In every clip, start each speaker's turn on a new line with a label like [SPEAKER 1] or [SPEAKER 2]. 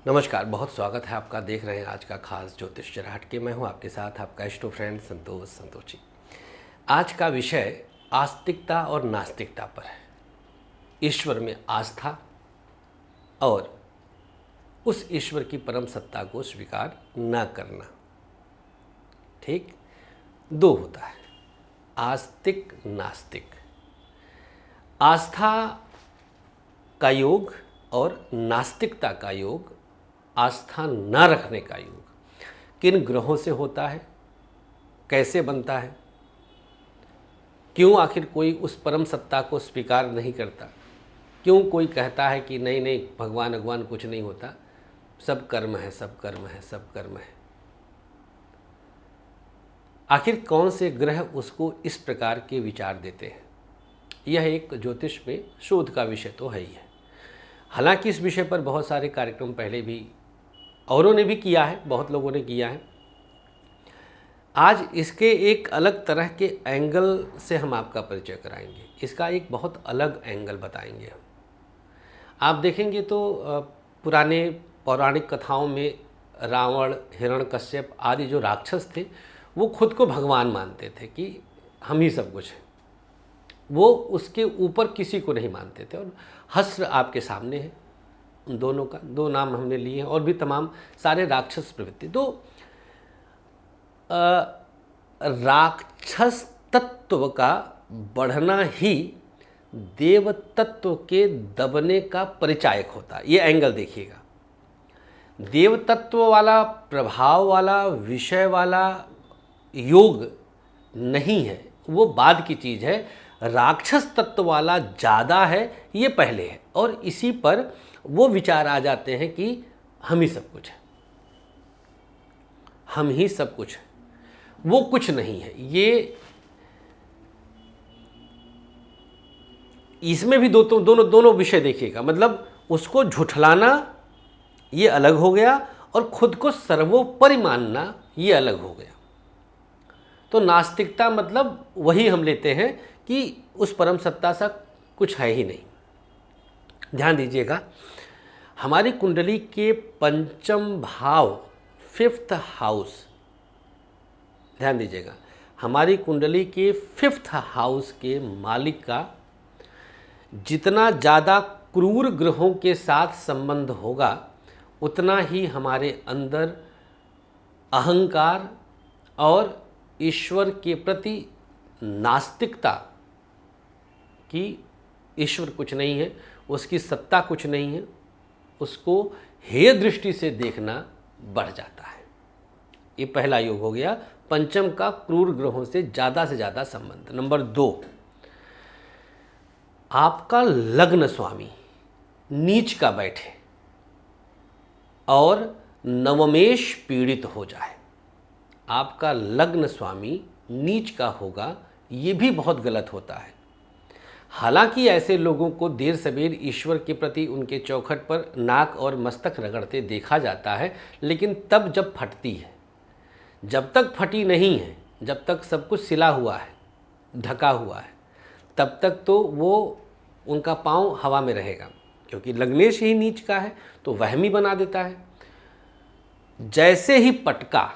[SPEAKER 1] नमस्कार, बहुत स्वागत है आपका। देख रहे हैं आज का खास ज्योतिष चरहट के। मैं हूं आपके साथ आपका इष्टो फ्रेंड संतोष जी। आज का विषय आस्तिकता और नास्तिकता पर है। ईश्वर में आस्था और उस ईश्वर की परम सत्ता को स्वीकार न करना। ठीक, दो होता है, आस्तिक नास्तिक। आस्था का योग और नास्तिकता का योग, आस्था न रखने का योग किन ग्रहों से होता है, कैसे बनता है, क्यों आखिर कोई उस परम सत्ता को स्वीकार नहीं करता, क्यों कोई कहता है कि नहीं नहीं भगवान भगवान कुछ नहीं होता, सब कर्म है, सब कर्म है, सब कर्म है। आखिर कौन से ग्रह उसको इस प्रकार के विचार देते हैं? यह एक ज्योतिष में शोध का विषय तो है ही है। हालांकि इस विषय पर बहुत सारे कार्यक्रम पहले भी औरों ने भी किया है, बहुत लोगों ने किया है। आज इसके एक अलग तरह के एंगल से हम आपका परिचय कराएंगे। इसका एक बहुत अलग एंगल बताएंगे हम। आप देखेंगे तो पुराने पौराणिक कथाओं में रावण, हिरण्यकश्यप आदि जो राक्षस थे, वो खुद को भगवान मानते थे कि हम ही सब कुछ हैं। वो उसके ऊपर किसी को नहीं मानते थे। और हस्र आपके सामने है, उन दोनों का दो नाम हमने लिए हैं, और भी तमाम सारे राक्षस प्रवृत्ति। तो राक्षस तत्व का बढ़ना ही देव तत्व के दबने का परिचायक होता है। ये एंगल देखिएगा, देव तत्व वाला, प्रभाव वाला, विषय वाला योग नहीं है, वो बाद की चीज़ है। राक्षस तत्व वाला ज़्यादा है, ये पहले है। और इसी पर वो विचार आ जाते हैं कि हम ही सब कुछ है, हम ही सब कुछ है, वो कुछ नहीं है। ये इसमें भी दोनों विषय देखिएगा। मतलब उसको झुठलाना ये अलग हो गया, और खुद को सर्वोपरि मानना ये अलग हो गया। तो नास्तिकता मतलब वही हम लेते हैं कि उस परम सत्ता सा कुछ है ही नहीं। ध्यान दीजिएगा, हमारी कुंडली के पंचम भाव, 5th हाउस, ध्यान दीजिएगा, हमारी कुंडली के 5th हाउस के मालिक का जितना ज़्यादा क्रूर ग्रहों के साथ संबंध होगा, उतना ही हमारे अंदर अहंकार और ईश्वर के प्रति नास्तिकता कि ईश्वर कुछ नहीं है, उसकी सत्ता कुछ नहीं है, उसको हेय दृष्टि से देखना बढ़ जाता है। ये पहला योग हो गया, पंचम का क्रूर ग्रहों से ज़्यादा संबंध। नंबर 2, आपका लग्न स्वामी नीच का बैठे और नवमेश पीड़ित हो जाए। आपका लग्न स्वामी नीच का होगा, ये भी बहुत गलत होता है। हालांकि ऐसे लोगों को देर सवेर ईश्वर के प्रति उनके चौखट पर नाक और मस्तक रगड़ते देखा जाता है, लेकिन तब जब फटती है। जब तक फटी नहीं है, जब तक सब कुछ सिला हुआ है, ढका हुआ है, तब तक तो वो उनका पांव हवा में रहेगा, क्योंकि लग्नेश ही नीच का है तो वहमी बना देता है। जैसे ही पटका,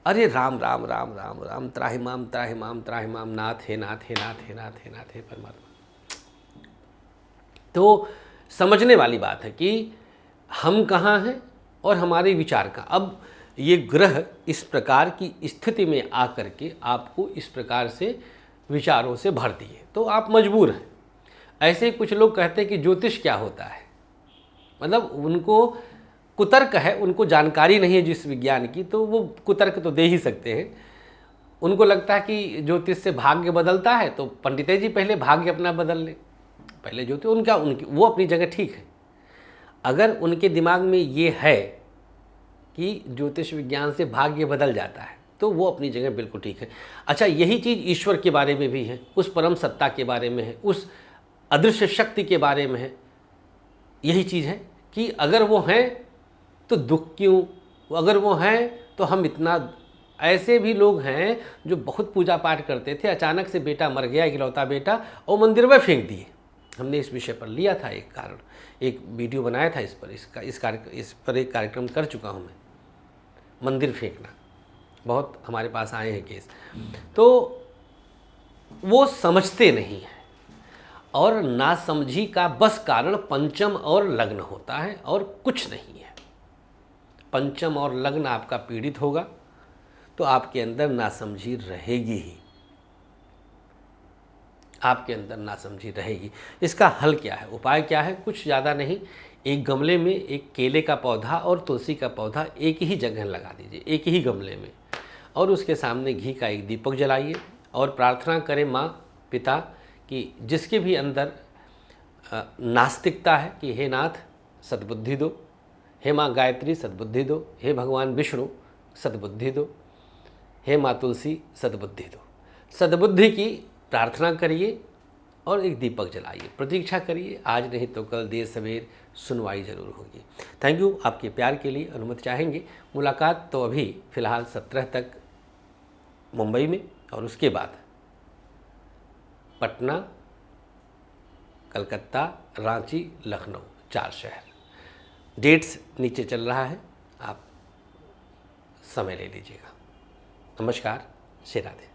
[SPEAKER 1] अरे राम राम राम राम राम, त्राहिमाम त्राहिमाम त्राहिमाम, नाथ हे नाथ हे नाथ हे नाथ हे नाथ हे परमात्मा। तो समझने वाली बात है कि हम कहाँ हैं और हमारे विचार का। अब ये ग्रह इस प्रकार की स्थिति में आकर के आपको इस प्रकार से विचारों से भर दिए, तो आप मजबूर हैं। ऐसे कुछ लोग कहते हैं कि ज्योतिष क्या होता है, मतलब उनको कुतर्क है, उनको जानकारी नहीं है जिस विज्ञान की, तो वो कुतर्क तो दे ही सकते हैं। उनको लगता है कि ज्योतिष से भाग्य बदलता है, तो पंडित जी पहले भाग्य अपना बदल ले, पहले ज्योतिष उनकी वो अपनी जगह ठीक है। अगर उनके दिमाग में ये है कि ज्योतिष विज्ञान से भाग्य बदल जाता है, तो वो अपनी जगह बिल्कुल ठीक है। अच्छा, यही चीज़ ईश्वर के बारे में भी है, उस परम सत्ता के बारे में है, उस अदृश्य शक्ति के बारे में है। यही चीज़ है कि अगर वो हैं तो दुख क्यों, अगर वो हैं तो हम इतना। ऐसे भी लोग हैं जो बहुत पूजा पाठ करते थे, अचानक से बेटा मर गया, इकलौता बेटा, और मंदिर में फेंक दिए। हमने इस विषय पर लिया था एक वीडियो बनाया था इस पर एक कार्यक्रम कर चुका हूँ मैं, मंदिर फेंकना, बहुत हमारे पास आए हैं केस। तो वो समझते नहीं हैं, और नासमझी का बस कारण पंचम और लग्न होता है और कुछ नहीं है। पंचम और लग्न आपका पीड़ित होगा तो आपके अंदर नासमझी रहेगी ही, आपके अंदर नासमझी रहेगी। इसका हल क्या है, उपाय क्या है? कुछ ज़्यादा नहीं, एक गमले में एक केले का पौधा और तुलसी का पौधा एक ही जगह लगा दीजिए, एक ही गमले में, और उसके सामने घी का एक दीपक जलाइए और प्रार्थना करें माँ पिता कि जिसके भी अंदर नास्तिकता है कि हे नाथ सद्बुद्धि दो, हे माँ गायत्री सद्बुद्धि दो, हे भगवान विष्णु सद्बुद्धि दो, हे माँ तुलसी सद्बुद्धि दो। सद्बुद्धि की प्रार्थना करिए और एक दीपक जलाइए, प्रतीक्षा करिए, आज नहीं तो कल देर सवेर सुनवाई जरूर होगी। थैंक यू आपके प्यार के लिए। अनुमति चाहेंगे मुलाकात तो अभी फ़िलहाल 17 तक मुंबई में, और उसके बाद पटना, कलकत्ता, रांची, लखनऊ, 4 शहर। डेट्स नीचे चल रहा है, आप समय ले लीजिएगा। नमस्कार, श्री राधे।